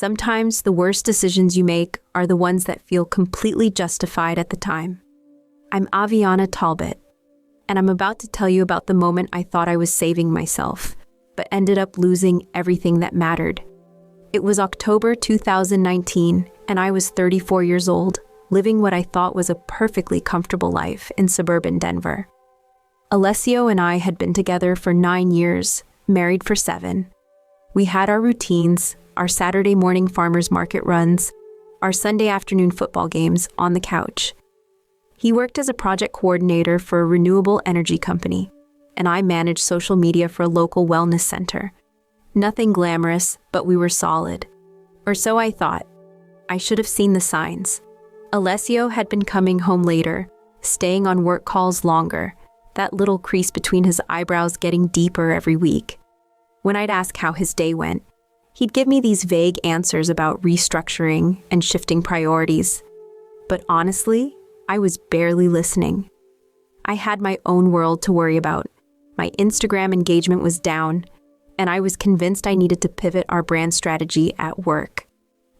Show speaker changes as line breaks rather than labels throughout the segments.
Sometimes the worst decisions you make are the ones that feel completely justified at the time. I'm Aviana Talbot, and I'm about to tell you about the moment I thought I was saving myself, but ended up losing everything that mattered. It was October 2019, and I was 34 years old, living what I thought was a perfectly comfortable life in suburban Denver. Alessio and I had been together for 9 years, married for 7. We had our routines, our Saturday morning farmers market runs, our Sunday afternoon football games on the couch. He worked as a project coordinator for a renewable energy company, and I managed social media for a local wellness center. Nothing glamorous, but we were solid. Or so I thought. I should have seen the signs. Alessio had been coming home later, staying on work calls longer, that little crease between his eyebrows getting deeper every week. When I'd ask how his day went, he'd give me these vague answers about restructuring and shifting priorities. But honestly, I was barely listening. I had my own world to worry about. My Instagram engagement was down, and I was convinced I needed to pivot our brand strategy at work.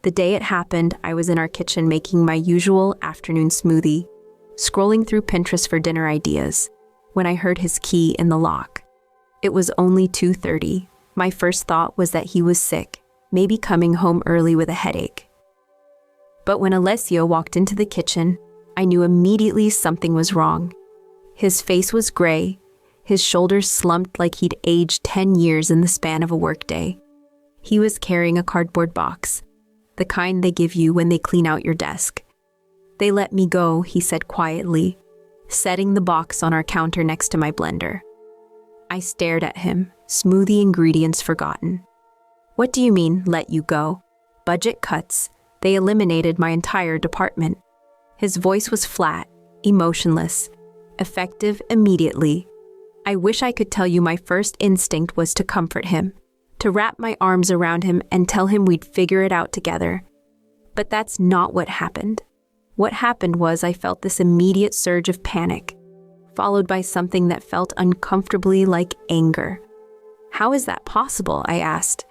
The day it happened, I was in our kitchen making my usual afternoon smoothie, scrolling through Pinterest for dinner ideas, when I heard his key in the lock. It was only 2:30. My first thought was that he was sick, maybe coming home early with a headache. But when Alessio walked into the kitchen, I knew immediately something was wrong. His face was gray, his shoulders slumped like he'd aged 10 years in the span of a workday. He was carrying a cardboard box, the kind they give you when they clean out your desk. "They let me go," he said quietly, setting the box on our counter next to my blender. I stared at him, smoothie ingredients forgotten. "What do you mean, let you go?" "Budget cuts. They eliminated my entire department." His voice was flat, emotionless, effective immediately. I wish I could tell you my first instinct was to comfort him, to wrap my arms around him and tell him we'd figure it out together. But that's not what happened. What happened was I felt this immediate surge of panic, followed by something that felt uncomfortably like anger. "How is that possible?" I asked,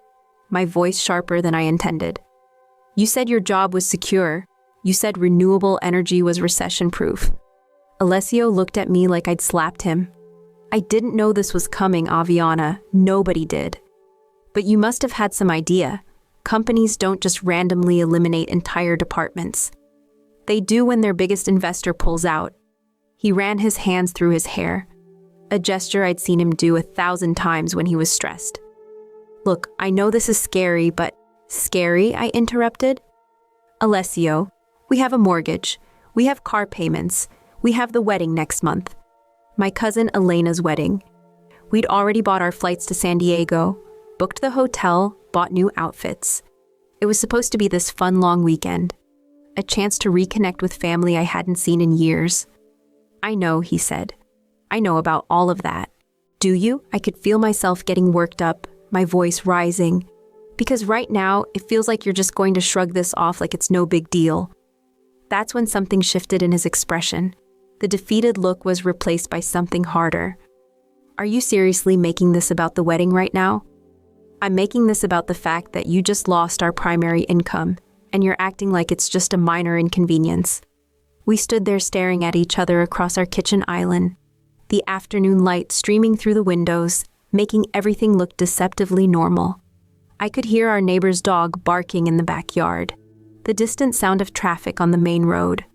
my voice sharper than I intended. "You said your job was secure. You said renewable energy was recession-proof." Alessio looked at me like I'd slapped him. "I didn't know this was coming, Aviana. Nobody did. But you must have had some idea. Companies don't just randomly eliminate entire departments. They do when their biggest investor pulls out." He ran his hands through his hair, a gesture I'd seen him do 1,000 times when he was stressed. "Look, I know this is scary, but—" "Scary?" I interrupted. "Alessio, we have a mortgage. We have car payments. We have the wedding next month. My cousin Elena's wedding. We'd already bought our flights to San Diego, booked the hotel, bought new outfits. It was supposed to be this fun long weekend, a chance to reconnect with family I hadn't seen in years." "I know," he said. "I know about all of that." "Do you?" I could feel myself getting worked up, my voice rising. "Because right now, it feels like you're just going to shrug this off like it's no big deal." That's when something shifted in his expression. The defeated look was replaced by something harder. "Are you seriously making this about the wedding right now?" "I'm making this about the fact that you just lost our primary income, and you're acting like it's just a minor inconvenience." We stood there staring at each other across our kitchen island, the afternoon light streaming through the windows, making everything look deceptively normal. I could hear our neighbor's dog barking in the backyard, the distant sound of traffic on the main road,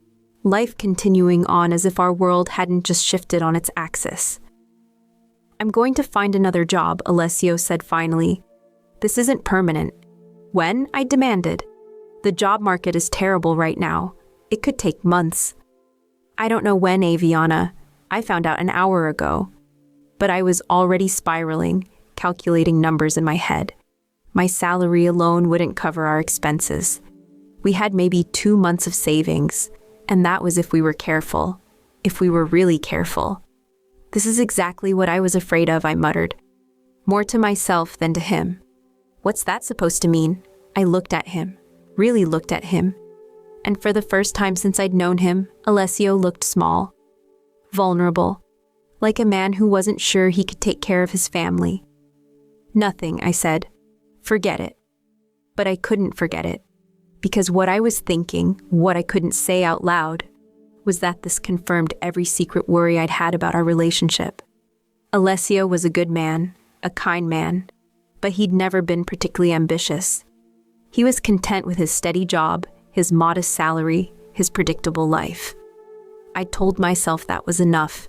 life continuing on as if our world hadn't just shifted on its axis. "I'm going to find another job," Alessio said finally. "This isn't permanent." "When?" I demanded. "The job market is terrible right now. It could take months." "I don't know when, Aviana. I found out an hour ago." But I was already spiraling, calculating numbers in my head. My salary alone wouldn't cover our expenses. We had maybe 2 months of savings, and that was if we were careful. If we were really careful. "This is exactly what I was afraid of," I muttered. More to myself than to him. "What's that supposed to mean?" I looked at him, really looked at him. And for the first time since I'd known him, Alessio looked small, vulnerable, like a man who wasn't sure he could take care of his family. "Nothing," I said. "Forget it." But I couldn't forget it, because what I was thinking, what I couldn't say out loud, was that this confirmed every secret worry I'd had about our relationship. Alessio was a good man, a kind man, but he'd never been particularly ambitious. He was content with his steady job, his modest salary, his predictable life. I told myself that was enough,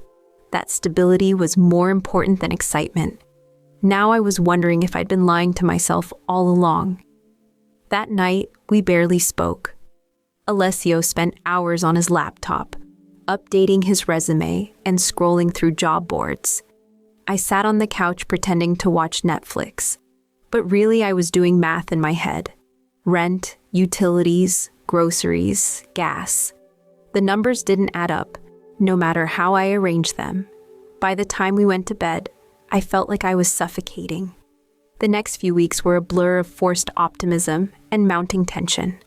that stability was more important than excitement. Now I was wondering if I'd been lying to myself all along. That night, we barely spoke. Alessio spent hours on his laptop, updating his resume and scrolling through job boards. I sat on the couch pretending to watch Netflix, but really I was doing math in my head. Rent, utilities, groceries, gas. The numbers didn't add up, no matter how I arranged them. By the time we went to bed, I felt like I was suffocating. The next few weeks were a blur of forced optimism and mounting tension.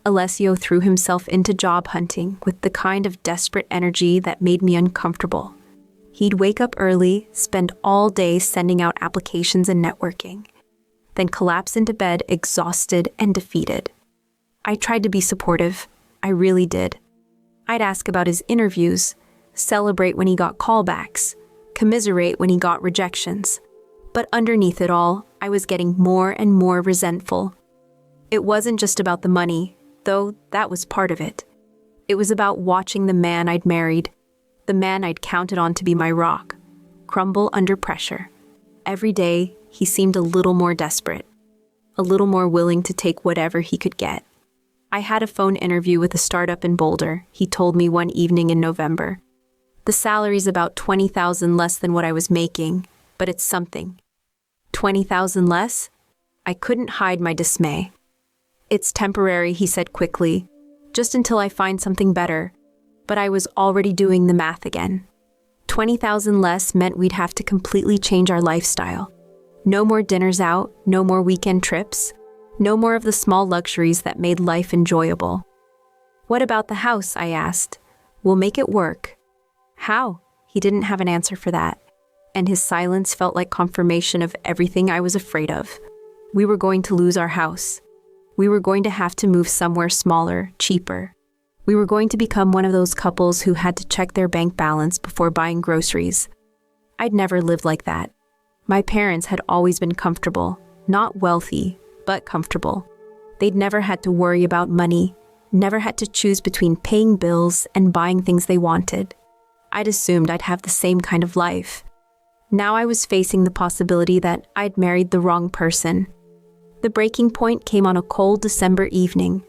Alessio threw himself into job hunting with the kind of desperate energy that made me uncomfortable. He'd wake up early, spend all day sending out applications and networking, then collapse into bed exhausted and defeated. I tried to be supportive. I really did. I'd ask about his interviews, celebrate when he got callbacks, commiserate when he got rejections. But underneath it all, I was getting more and more resentful. It wasn't just about the money, though that was part of it. It was about watching the man I'd married, the man I'd counted on to be my rock, crumble under pressure. Every day, he seemed a little more desperate, a little more willing to take whatever he could get. I had a phone interview with a startup in Boulder, he told me one evening in November. The salary's about $20,000 less than what I was making, but it's something. $20,000 less? I couldn't hide my dismay. It's temporary, he said quickly, just until I find something better. But I was already doing the math again. $20,000 less meant we'd have to completely change our lifestyle. No more dinners out, no more weekend trips, no more of the small luxuries that made life enjoyable. What about the house? I asked. We'll make it work. How? He didn't have an answer for that, and his silence felt like confirmation of everything I was afraid of. We were going to lose our house. We were going to have to move somewhere smaller, cheaper. We were going to become one of those couples who had to check their bank balance before buying groceries. I'd never lived like that. My parents had always been comfortable, not wealthy, but comfortable. They'd never had to worry about money, never had to choose between paying bills and buying things they wanted. I'd assumed I'd have the same kind of life. Now I was facing the possibility that I'd married the wrong person. The breaking point came on a cold December evening.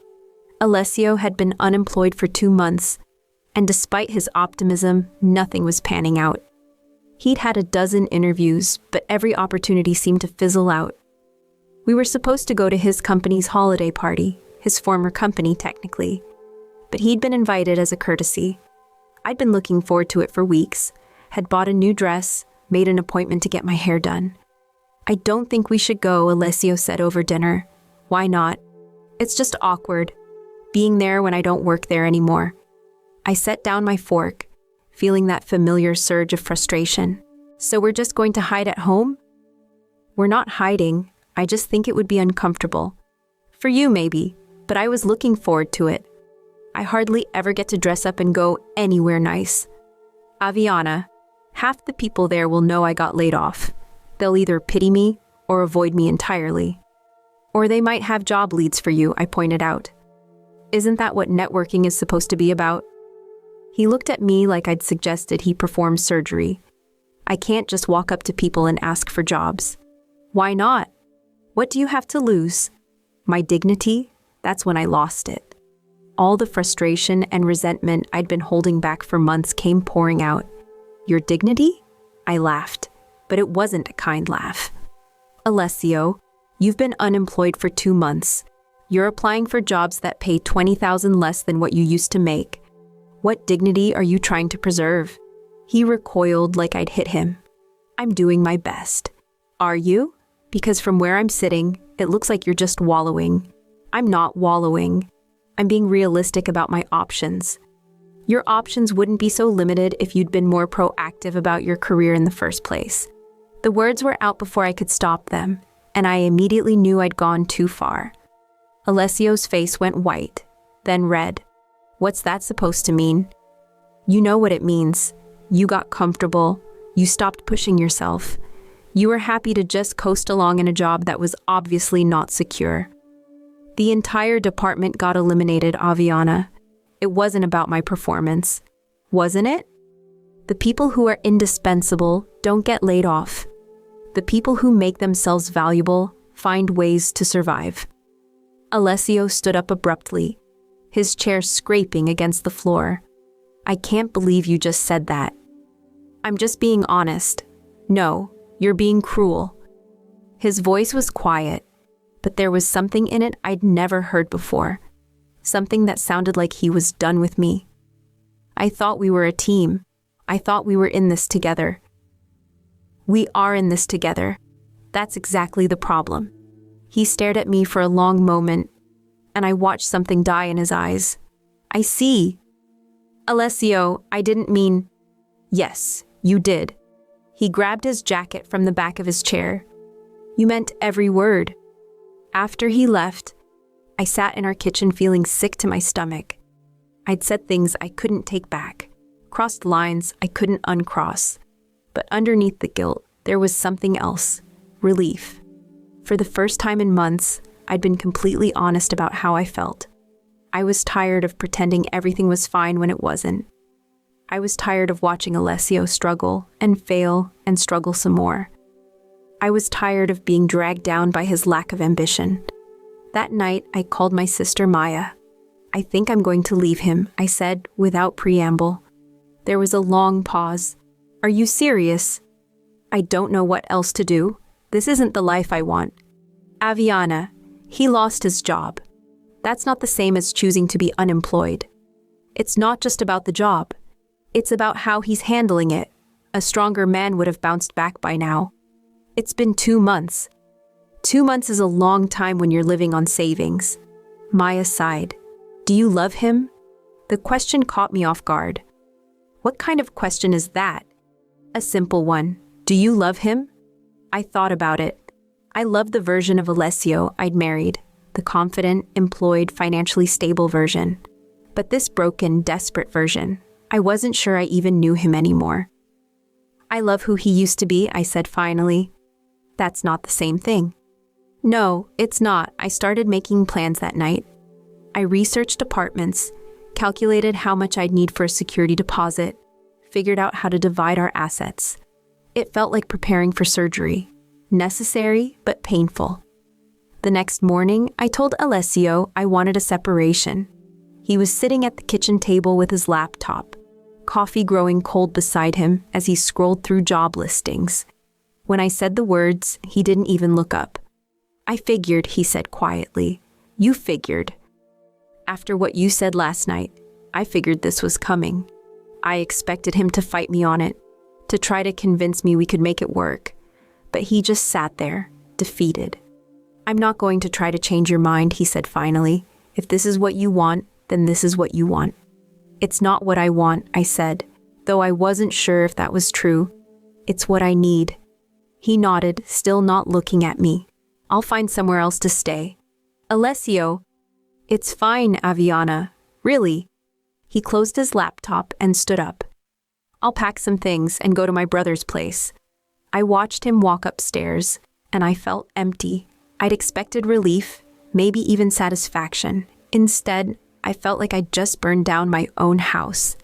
Alessio had been unemployed for 2 months, and despite his optimism, nothing was panning out. He'd had a dozen interviews, but every opportunity seemed to fizzle out. We were supposed to go to his company's holiday party, his former company technically, but he'd been invited as a courtesy. I'd been looking forward to it for weeks, had bought a new dress, made an appointment to get my hair done. I don't think we should go, Alessio said over dinner. Why not? It's just awkward, being there when I don't work there anymore. I set down my fork, feeling that familiar surge of frustration. So we're just going to hide at home? We're not hiding. I just think it would be uncomfortable. For you, maybe, but I was looking forward to it. I hardly ever get to dress up and go anywhere nice. Aviana, half the people there will know I got laid off. They'll either pity me or avoid me entirely. Or they might have job leads for you, I pointed out. Isn't that what networking is supposed to be about? He looked at me like I'd suggested he perform surgery. I can't just walk up to people and ask for jobs. Why not? What do you have to lose? My dignity? That's when I lost it. All the frustration and resentment I'd been holding back for months came pouring out. Your dignity? I laughed, but it wasn't a kind laugh. Alessio, you've been unemployed for 2 months. You're applying for jobs that pay $20,000 less than what you used to make. What dignity are you trying to preserve? He recoiled like I'd hit him. I'm doing my best. Are you? Because from where I'm sitting, it looks like you're just wallowing. I'm not wallowing. I'm being realistic about my options. Your options wouldn't be so limited if you'd been more proactive about your career in the first place. The words were out before I could stop them, and I immediately knew I'd gone too far. Alessio's face went white, then red. What's that supposed to mean? You know what it means. You got comfortable. You stopped pushing yourself. You were happy to just coast along in a job that was obviously not secure. The entire department got eliminated, Aviana. It wasn't about my performance. Wasn't it? The people who are indispensable don't get laid off. The people who make themselves valuable find ways to survive. Alessio stood up abruptly, his chair scraping against the floor. I can't believe you just said that. I'm just being honest. No, you're being cruel. His voice was quiet, but there was something in it I'd never heard before. Something that sounded like he was done with me. I thought we were a team. I thought we were in this together. We are in this together. That's exactly the problem. He stared at me for a long moment, and I watched something die in his eyes. I see. Alessio, I didn't mean... Yes, you did. He grabbed his jacket from the back of his chair. You meant every word. After he left, I sat in our kitchen feeling sick to my stomach. I'd said things I couldn't take back, crossed lines I couldn't uncross. But underneath the guilt, there was something else, relief. For the first time in months, I'd been completely honest about how I felt. I was tired of pretending everything was fine when it wasn't. I was tired of watching Alessio struggle and fail and struggle some more. I was tired of being dragged down by his lack of ambition. That night, I called my sister Maya. I think I'm going to leave him, I said without preamble. There was a long pause. Are you serious? I don't know what else to do. This isn't the life I want. Aviana, he lost his job. That's not the same as choosing to be unemployed. It's not just about the job. It's about how he's handling it. A stronger man would have bounced back by now. It's been 2 months. 2 months is a long time when you're living on savings. Maya sighed. Do you love him? The question caught me off guard. What kind of question is that? A simple one. Do you love him? I thought about it. I loved the version of Alessio I'd married, the confident, employed, financially stable version. But this broken, desperate version, I wasn't sure I even knew him anymore. I love who he used to be, I said finally. That's not the same thing. No, it's not. I started making plans that night. I researched apartments, calculated how much I'd need for a security deposit, figured out how to divide our assets. It felt like preparing for surgery. Necessary, but painful. The next morning, I told Alessio I wanted a separation. He was sitting at the kitchen table with his laptop, coffee growing cold beside him as he scrolled through job listings. When I said the words, he didn't even look up. I figured, he said quietly. You figured. After what you said last night, I figured this was coming. I expected him to fight me on it, to try to convince me we could make it work. But he just sat there, defeated. I'm not going to try to change your mind, he said finally. If this is what you want, then this is what you want. It's not what I want, I said, though I wasn't sure if that was true. It's what I need. He nodded, still not looking at me. I'll find somewhere else to stay. Alessio. It's fine, Aviana. Really. He closed his laptop and stood up. I'll pack some things and go to my brother's place. I watched him walk upstairs, and I felt empty. I'd expected relief, maybe even satisfaction. Instead, I felt like I'd just burned down my own house.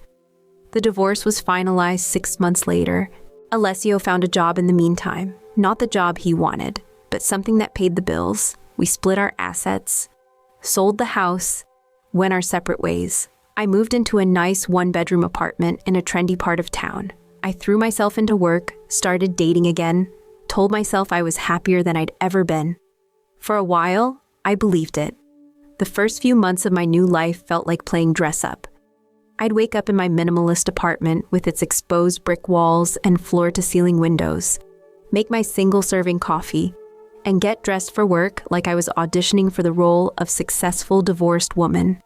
The divorce was finalized 6 months later. Alessio found a job in the meantime. Not the job he wanted, but something that paid the bills. We split our assets, sold the house, went our separate ways. I moved into a nice 1-bedroom apartment in a trendy part of town. I threw myself into work, started dating again, told myself I was happier than I'd ever been. For a while, I believed it. The first few months of my new life felt like playing dress-up. I'd wake up in my minimalist apartment with its exposed brick walls and floor-to-ceiling windows, make my single-serving coffee, and get dressed for work like I was auditioning for the role of successful divorced woman.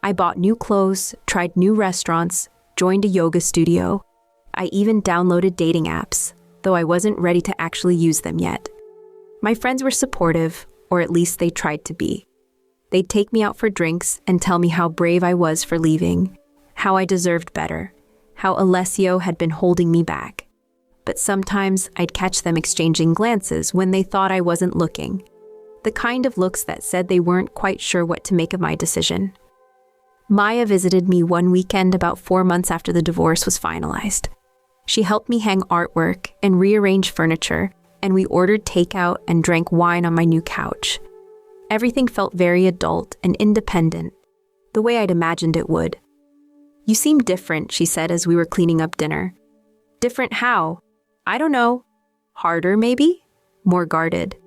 I bought new clothes, tried new restaurants, joined a yoga studio. I even downloaded dating apps, though I wasn't ready to actually use them yet. My friends were supportive, or at least they tried to be. They'd take me out for drinks and tell me how brave I was for leaving, how I deserved better, how Alessio had been holding me back. But sometimes I'd catch them exchanging glances when they thought I wasn't looking. The kind of looks that said they weren't quite sure what to make of my decision. Maya visited me one weekend about 4 months after the divorce was finalized. She helped me hang artwork and rearrange furniture, and we ordered takeout and drank wine on my new couch. Everything felt very adult and independent, the way I'd imagined it would. "You seem different," she said as we were cleaning up dinner. "Different how?" "I don't know. Harder, maybe? More guarded."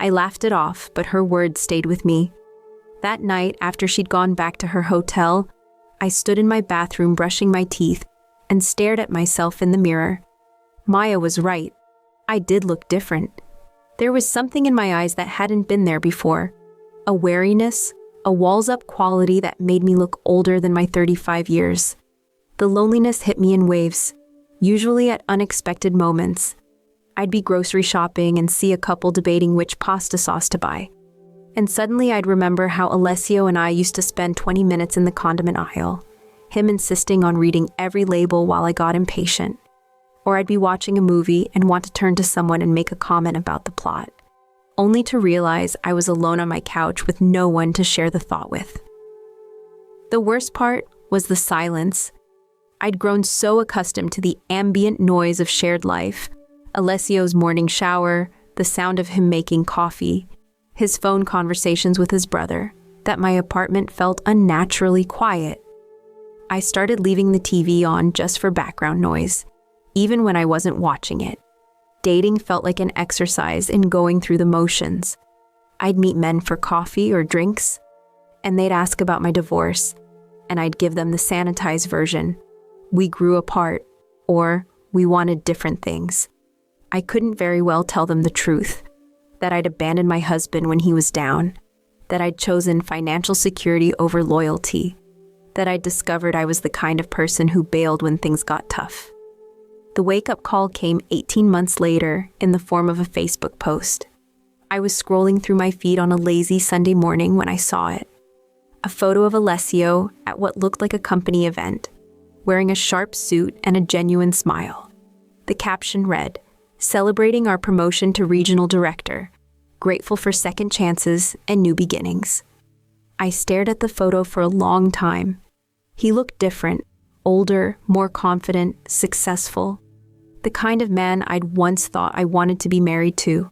I laughed it off, but her words stayed with me. That night, after she'd gone back to her hotel, I stood in my bathroom brushing my teeth and stared at myself in the mirror. Maya was right. I did look different. There was something in my eyes that hadn't been there before. A wariness, a walls-up quality that made me look older than my 35 years. The loneliness hit me in waves, usually at unexpected moments. I'd be grocery shopping and see a couple debating which pasta sauce to buy. And suddenly I'd remember how Alessio and I used to spend 20 minutes in the condiment aisle, him insisting on reading every label while I got impatient. Or I'd be watching a movie and want to turn to someone and make a comment about the plot, only to realize I was alone on my couch with no one to share the thought with. The worst part was the silence. I'd grown so accustomed to the ambient noise of shared life, Alessio's morning shower, the sound of him making coffee, his phone conversations with his brother, that my apartment felt unnaturally quiet. I started leaving the TV on just for background noise, even when I wasn't watching it. Dating felt like an exercise in going through the motions. I'd meet men for coffee or drinks, and they'd ask about my divorce, and I'd give them the sanitized version. We grew apart, or we wanted different things. I couldn't very well tell them the truth, that I'd abandoned my husband when he was down, that I'd chosen financial security over loyalty, that I'd discovered I was the kind of person who bailed when things got tough. The wake-up call came 18 months later in the form of a Facebook post. I was scrolling through my feed on a lazy Sunday morning when I saw it. A photo of Alessio at what looked like a company event, wearing a sharp suit and a genuine smile. The caption read, "Celebrating our promotion to regional director. Grateful for second chances and new beginnings." I stared at the photo for a long time. He looked different, older, more confident, successful. The kind of man I'd once thought I wanted to be married to.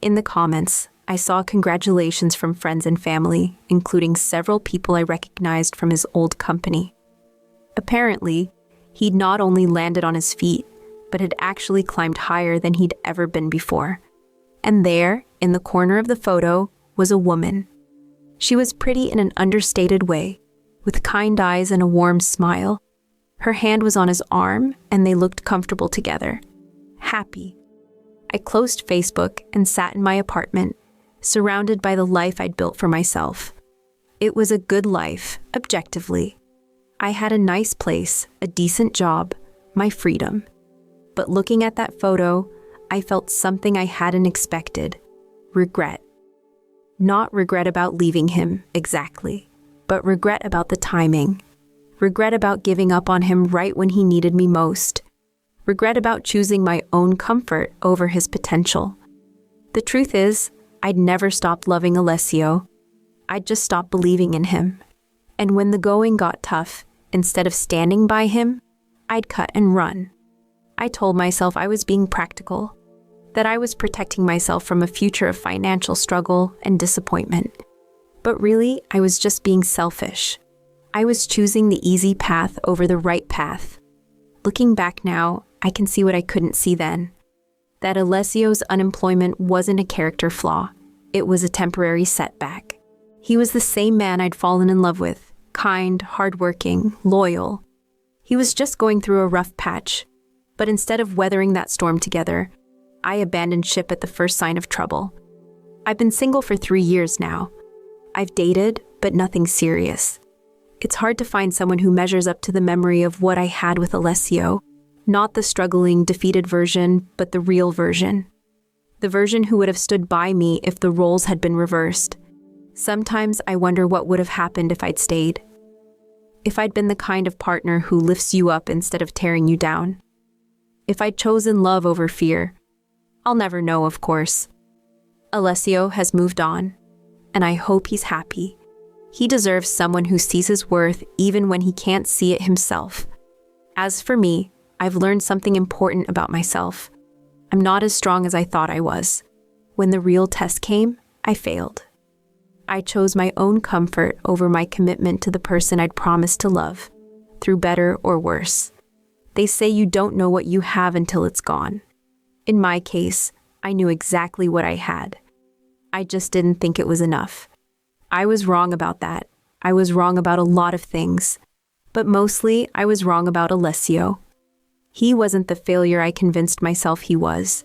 In the comments, I saw congratulations from friends and family, including several people I recognized from his old company. Apparently, he'd not only landed on his feet, but had actually climbed higher than he'd ever been before. And there, in the corner of the photo, was a woman. She was pretty in an understated way, with kind eyes and a warm smile. Her hand was on his arm, and they looked comfortable together. Happy. I closed Facebook and sat in my apartment, surrounded by the life I'd built for myself. It was a good life, objectively. I had a nice place, a decent job, my freedom. But looking at that photo, I felt something I hadn't expected. Regret. Not regret about leaving him, exactly, but regret about the timing. Regret about giving up on him right when he needed me most. Regret about choosing my own comfort over his potential. The truth is, I'd never stopped loving Alessio. I'd just stopped believing in him. And when the going got tough, instead of standing by him, I'd cut and run. I told myself I was being practical, that I was protecting myself from a future of financial struggle and disappointment. But really, I was just being selfish. I was choosing the easy path over the right path. Looking back now, I can see what I couldn't see then. That Alessio's unemployment wasn't a character flaw. It was a temporary setback. He was the same man I'd fallen in love with, kind, hardworking, loyal. He was just going through a rough patch. But instead of weathering that storm together, I abandoned ship at the first sign of trouble. I've been single for 3 years now. I've dated, but nothing serious. It's hard to find someone who measures up to the memory of what I had with Alessio, not the struggling, defeated version, but the real version. The version who would have stood by me if the roles had been reversed. Sometimes I wonder what would have happened if I'd stayed. If I'd been the kind of partner who lifts you up instead of tearing you down. If I'd chosen love over fear. I'll never know, of course. Alessio has moved on, and I hope he's happy. He deserves someone who sees his worth even when he can't see it himself. As for me, I've learned something important about myself. I'm not as strong as I thought I was. When the real test came, I failed. I chose my own comfort over my commitment to the person I'd promised to love, through better or worse. They say you don't know what you have until it's gone. In my case, I knew exactly what I had. I just didn't think it was enough. I was wrong about that. I was wrong about a lot of things. But mostly, I was wrong about Alessio. He wasn't the failure I convinced myself he was.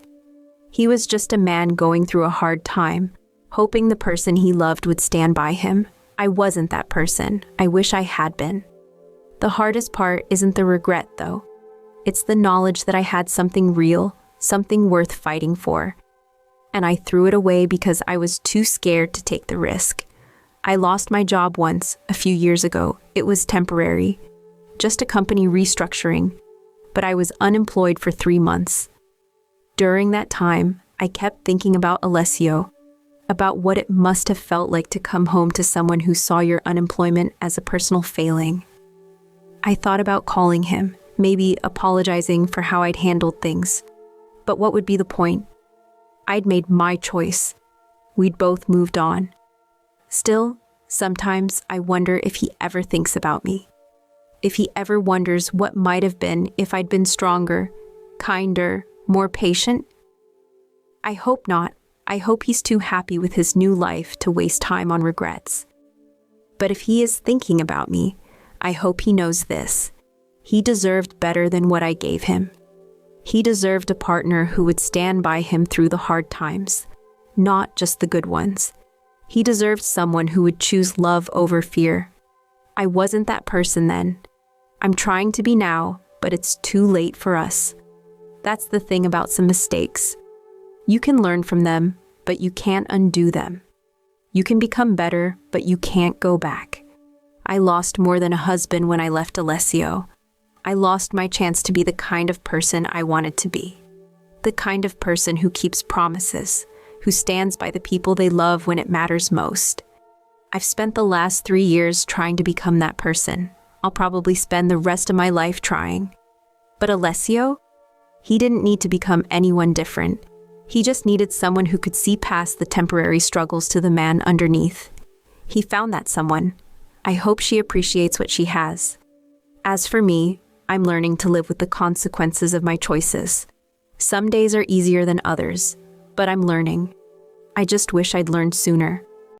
He was just a man going through a hard time, hoping the person he loved would stand by him. I wasn't that person. I wish I had been. The hardest part isn't the regret, though. It's the knowledge that I had something real, something worth fighting for. And I threw it away because I was too scared to take the risk. I lost my job once, a few years ago. It was temporary, just a company restructuring, but I was unemployed for 3 months. During that time, I kept thinking about Alessio, about what it must have felt like to come home to someone who saw your unemployment as a personal failing. I thought about calling him, maybe apologizing for how I'd handled things. But what would be the point? I'd made my choice. We'd both moved on. Still, sometimes I wonder if he ever thinks about me. If he ever wonders what might have been if I'd been stronger, kinder, more patient. I hope not. I hope he's too happy with his new life to waste time on regrets. But if he is thinking about me, I hope he knows this. He deserved better than what I gave him. He deserved a partner who would stand by him through the hard times, not just the good ones. He deserved someone who would choose love over fear. I wasn't that person then. I'm trying to be now, but it's too late for us. That's the thing about some mistakes. You can learn from them, but you can't undo them. You can become better, but you can't go back. I lost more than a husband when I left Alessio. I lost my chance to be the kind of person I wanted to be. The kind of person who keeps promises, who stands by the people they love when it matters most. I've spent the last 3 years trying to become that person. I'll probably spend the rest of my life trying. But Alessio? He didn't need to become anyone different. He just needed someone who could see past the temporary struggles to the man underneath. He found that someone. I hope she appreciates what she has. As for me, I'm learning to live with the consequences of my choices. Some days are easier than others, but I'm learning. I just wish I'd learned sooner.